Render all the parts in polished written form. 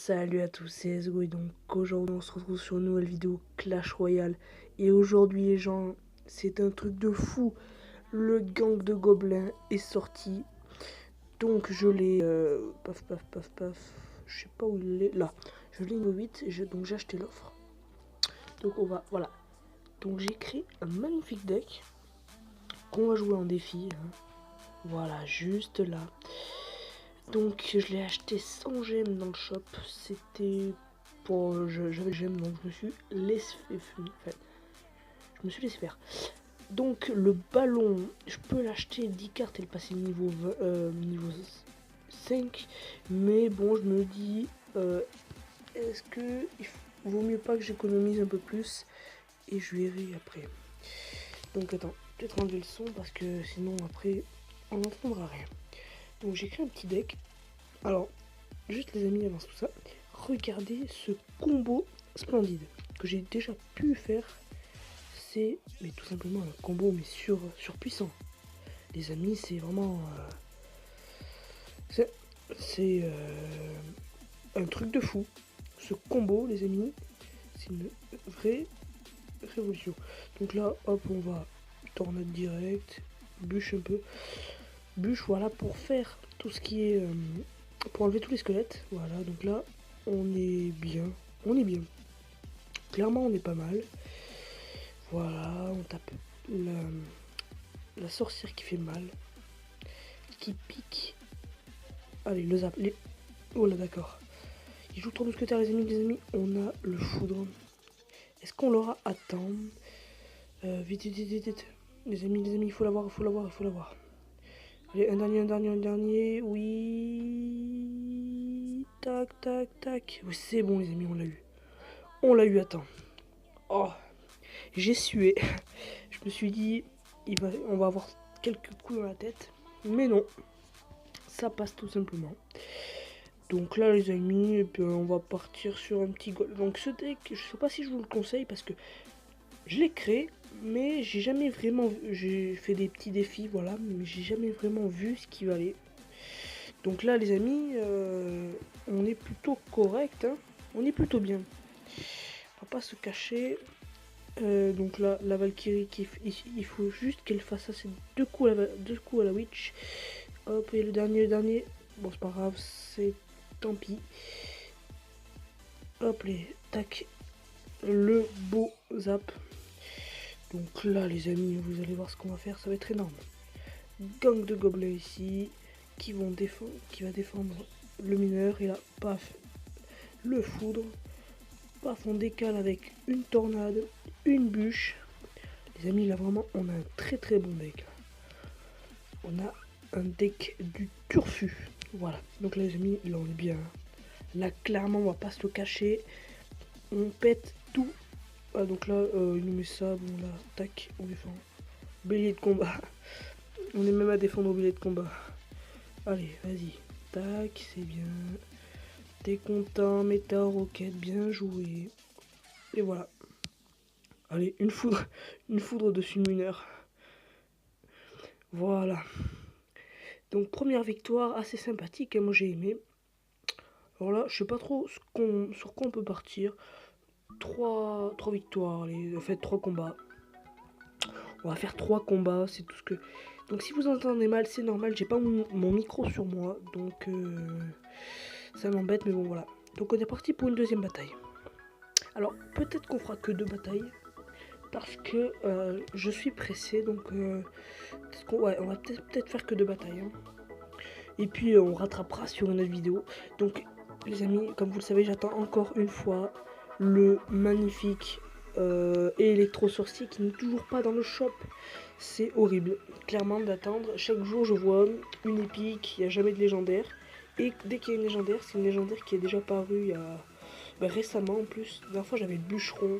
Salut à tous, c'est Ezgo et donc aujourd'hui on se retrouve sur une nouvelle vidéo Clash Royale. Et aujourd'hui les gens, c'est un truc de fou. Le gang de gobelins est sorti. Donc je l'ai... paf paf paf paf. Je sais pas où il est. Là. Je l'ai niveau 8 et donc j'ai acheté l'offre. Donc on va... Voilà. Donc j'ai créé un magnifique deck qu'on va jouer en défi. Hein. Voilà, juste là. Donc je l'ai acheté sans gemmes dans le shop. C'était pour... J'avais gemmes donc je me suis laissé faire. Donc le ballon, je peux l'acheter 10 cartes et le passer niveau 5. Mais bon, je me dis, est-ce que il vaut mieux pas que j'économise un peu plus. Et je verrai après. Donc attends, peut-être enlever le son parce que sinon après on n'entendra rien. Donc j'ai créé un petit deck. Alors, juste les amis, avant tout ça, regardez ce combo splendide que j'ai déjà pu faire. C'est mais tout simplement un combo mais surpuissant. Les amis, c'est vraiment... c'est un truc de fou. Ce combo, les amis, c'est une vraie révolution. Donc là, hop, on va tornade direct, bûche un peu. Bûche, voilà, pour faire tout ce qui est... pour enlever tous les squelettes. Voilà, donc là, on est bien. On est bien. Clairement, on est pas mal. Voilà, on tape la sorcière qui fait mal. Qui pique. Allez, le zap. Oh là, d'accord. Il joue 3 mousquetaires, les amis. On a le foudre. Est-ce qu'on l'aura à temps? Vite. Les amis, il faut l'avoir. Allez, un dernier. Oui. Tac. Oui, c'est bon, les amis, on l'a eu. On l'a eu à temps. Oh, j'ai sué. Je me suis dit, on va avoir quelques coups dans la tête. Mais non, ça passe tout simplement. Donc là, les amis, et puis on va partir sur un petit goal. Donc ce deck, je sais pas si je vous le conseille parce que je l'ai créé, mais j'ai jamais vraiment... J'ai fait des petits défis, voilà, mais j'ai jamais vraiment vu ce qu'il valait. Donc là, les amis, on est plutôt correct, hein. On est plutôt bien. On va pas se cacher. Donc là, la Valkyrie, il faut juste qu'elle fasse assez deux coups à la Witch. Hop, et le dernier. Bon, c'est pas grave, c'est tant pis. Hop, les tac. Le beau zap. Donc là, les amis, vous allez voir ce qu'on va faire, ça va être énorme. Gang de gobelins ici, qui va défendre le mineur. Et là, paf, le foudre. Paf, on décale avec une tornade, une bûche. Les amis, là vraiment, on a un très bon deck. On a un deck du turfu. Voilà, donc là, les amis, là on est bien. Là, clairement, on va pas se le cacher. On pète tout. Ah, donc là, il nous met ça. Bon, là, tac, on défend. Bélier de combat. On est même à défendre au bélier de combat. Allez, vas-y. Tac, c'est bien. T'es content, méta roquette, bien joué. Et voilà. Allez, une foudre dessus le mineur. Voilà. Donc première victoire assez sympathique, hein, moi j'ai aimé. Alors là, je sais pas trop sur quoi on peut partir. 3 victoires, en fait 3 combats. On va faire 3 combats, c'est tout ce que... Donc si vous entendez mal, c'est normal, j'ai pas mon micro sur moi, donc ça m'embête, mais bon voilà. Donc on est parti pour une deuxième bataille. Alors peut-être qu'on fera que 2 batailles, parce que je suis pressé, donc ouais, on va peut-être faire que 2 batailles. Hein. Et puis on rattrapera sur une autre vidéo. Donc les amis, comme vous le savez, j'attends encore une fois le magnifique électro sorcier qui n'est toujours pas dans le shop. C'est horrible, clairement d'attendre. Chaque jour je vois une épique, il n'y a jamais de légendaire. Et dès qu'il y a une légendaire, c'est une légendaire qui est déjà parue il y a récemment en plus. La dernière fois j'avais le bûcheron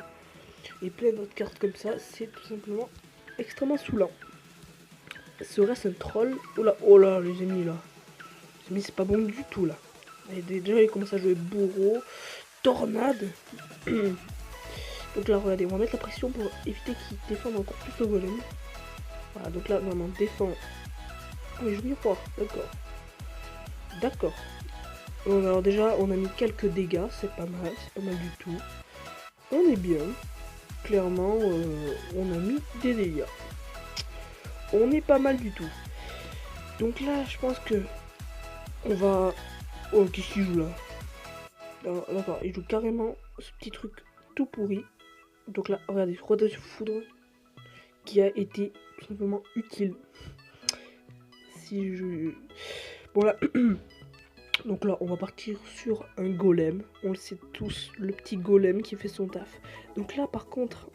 et plein d'autres cartes comme ça. C'est tout simplement extrêmement saoulant. Serait-ce un troll? Oh là les amis là. Mais c'est pas bon du tout là. Et déjà il commence à jouer bourreau, tornade. Donc là regardez, on va mettre la pression pour éviter qu'il défende encore plus le volume. Voilà, donc là normalement défend. Ah mais je joue mieux fort, d'accord. Bon, alors déjà, on a mis quelques dégâts, c'est pas mal du tout. On est bien. Clairement, on a mis des dégâts. On est pas mal du tout. Donc là, je pense que on va... Oh, qu'est-ce qu'il joue là? D'accord, il joue carrément ce petit truc tout pourri. Donc là, regardez, roi de foudre qui a été tout simplement utile. Si je... Bon là... Donc là, on va partir sur un golem. On le sait tous, le petit golem qui fait son taf. Donc là, par contre,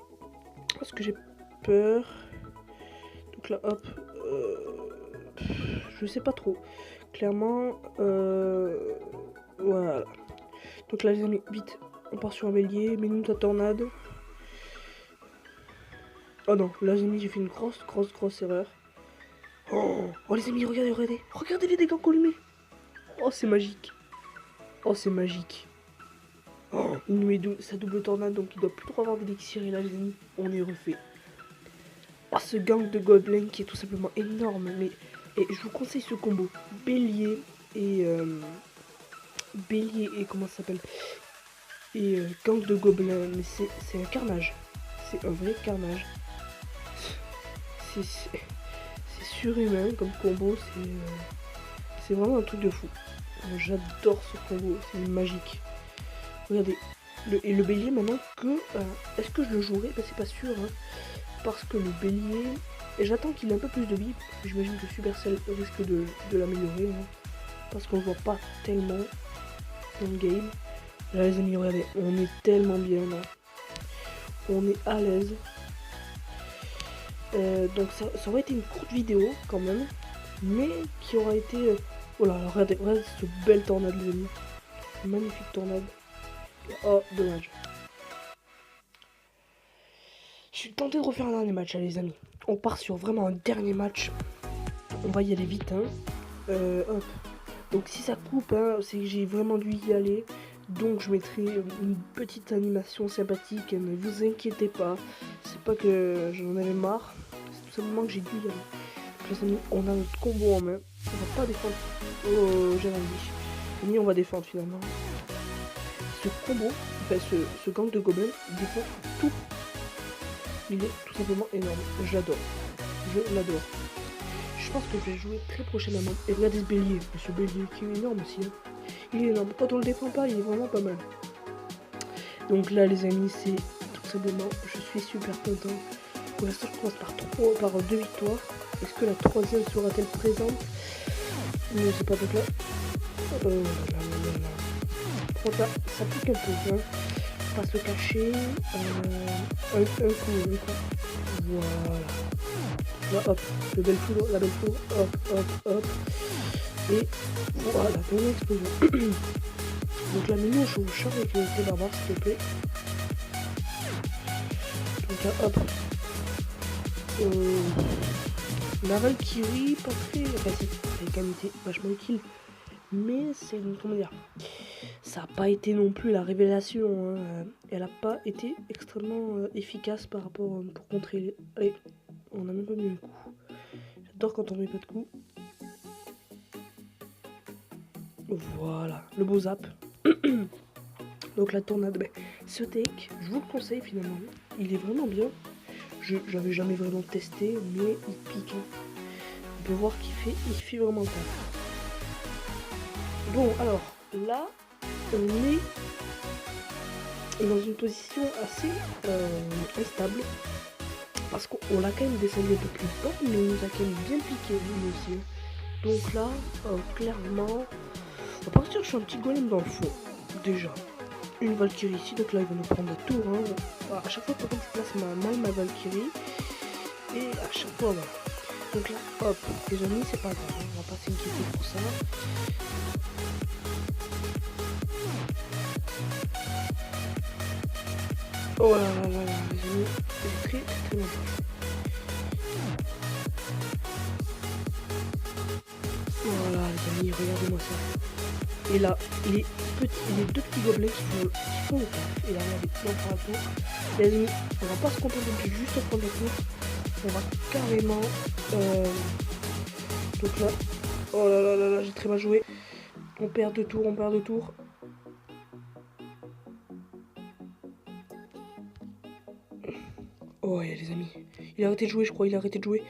parce que j'ai peur... Donc là, hop... je sais pas trop. Clairement, voilà. Donc là, les amis, vite, on part sur un bélier. Mets-nous ta tornade. Oh non, là, les amis, j'ai fait une grosse erreur. Oh, les amis, regardez les dégâts qu'on lui met. Oh, c'est magique. Oh, c'est magique. Oh, il nous met sa double tornade, donc il doit plus trop avoir d'élixir. Et là, les amis, on est refait. Oh, ce gang de gobelins qui est tout simplement énorme. Mais et je vous conseille ce combo. Bélier et comment ça s'appelle? Et gang de gobelins. Mais c'est un carnage. C'est un vrai carnage. C'est surhumain comme combo. C'est vraiment un truc de fou. J'adore ce combo, c'est magique. Regardez, le bélier maintenant que... est-ce que je le jouerai? Ben, c'est pas sûr, hein, parce que le bélier... Et j'attends qu'il ait un peu plus de vie. J'imagine que Supercell risque de l'améliorer, hein, parce qu'on le voit pas tellement dans le game. Là les amis, regardez, on est tellement bien là. On est à l'aise. Donc ça aurait été une courte vidéo quand même, mais qui aura été... Oh là, regardez cette belle tornade, les amis. Magnifique tornade. Oh, dommage. Je suis tenté de refaire un dernier match, allez, les amis. On part sur vraiment un dernier match. On va y aller vite, hein. Hop. Donc si ça coupe, hein, c'est que j'ai vraiment dû y aller. Donc je mettrai une petite animation sympathique. Ne vous inquiétez pas. C'est pas que j'en avais marre. C'est tout simplement que j'ai dû y aller. Donc les amis, on a notre combo en main. On va pas défendre. Oh, j'avais dit. Mais on va défendre finalement. Ce combo, enfin ce gang de gobelins défend tout. Il est tout simplement énorme. Je l'adore. Je l'adore. Je pense que je vais jouer très prochainement. Et regardez ce bélier. Ce bélier qui est énorme aussi. Hein. Il est énorme. Quand on le défend pas, il est vraiment pas mal. Donc là, les amis, c'est tout simplement. Je suis super content. Pour l'instant, je commence par 2 victoires. Est-ce que la troisième sera-t-elle présente? Je sais pas. Donc là. Donc là, ça pique un peu. Hein. Pas se cacher. Un coup. Voilà. Là, hop, la belle foudre, hop. Et voilà, bonne explosion. Donc là, mets-nous au chaud avec le barbare, s'il te plaît. Donc là, hop. La Valkyrie, pas très... Enfin, si, elle a quand même été vachement utile. Mais c'est... Comment dire? Ça n'a pas été non plus la révélation. Hein. Elle n'a pas été extrêmement efficace par rapport... pour contrer les... Allez, on a même pas mis un coup. J'adore quand on met pas de coup. Voilà, le beau zap. Donc la tornade, ben, ce deck, je vous le conseille finalement. Il est vraiment bien. J'avais jamais vraiment testé, mais il pique. On peut voir il fait vraiment ça. Bon, alors, là, on est dans une position assez instable. Parce qu'on l'a quand même descendu un peu plus bas, mais il nous a quand même bien piqué, lui aussi. Donc là, clairement, on va partir sur un petit golem dans le fond. Déjà, une Valkyrie ici, donc là il va nous prendre la tour. Hein. Alors, à chaque fois, par contre, je place ma Valkyrie. Et à chaque fois, voilà. Donc là, hop, les amis, c'est pas grave, on va pas s'inquiéter pour ça. Oh là là là là, les amis, c'est très bien. Voilà les amis, regardez-moi ça. Et là, les deux petits gobelets qui font le taf. Et là, regardez, on prend la tour. Les amis, on va pas se contenter de juste prendre la tour. On va carrément... Donc là... Oh là là là là, j'ai très mal joué. On perd de tour, on perd de tour. Oh ouais les amis, il a arrêté de jouer je crois, il a arrêté de jouer.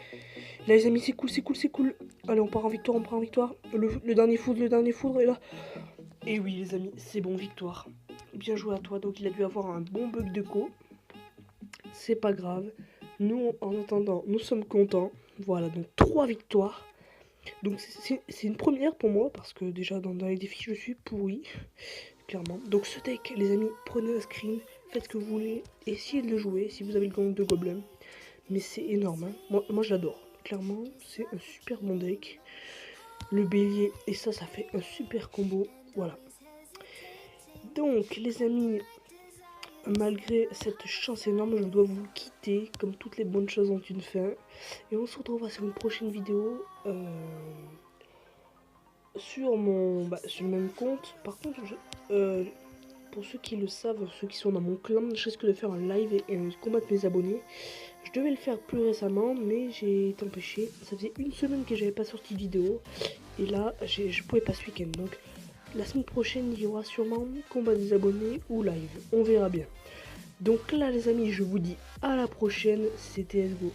Là les amis c'est cool, c'est cool, c'est cool. Allez on part en victoire, on part en victoire. Le dernier foudre est là. Et oui les amis, c'est bon, victoire. Bien joué à toi, donc il a dû avoir un bon bug de co. C'est pas grave. Nous en attendant, nous sommes contents. Voilà, donc 3 victoires. Donc c'est une première pour moi, parce que déjà dans les défis je suis pourri. Clairement. Donc ce deck les amis, prenez un screen, faites ce que vous voulez, essayez de le jouer si vous avez le gang de gobelins. Mais c'est énorme, hein. Moi je l'adore. Clairement, c'est un super bon deck. Le bélier, et ça fait un super combo. Voilà. Donc, les amis, malgré cette chance énorme, je dois vous quitter. Comme toutes les bonnes choses ont une fin. Et on se retrouvera sur une prochaine vidéo. Sur sur le même compte. Par contre, pour ceux qui le savent, ceux qui sont dans mon clan, je risque de faire un live et combattre mes abonnés. Je devais le faire plus récemment, mais j'ai été empêché. Ça faisait une semaine que j'avais pas sorti de vidéo. Et là, je pouvais pas ce week-end. Donc, la semaine prochaine, il y aura sûrement combat des abonnés ou live. On verra bien. Donc là, les amis, je vous dis à la prochaine. C'était CSGO.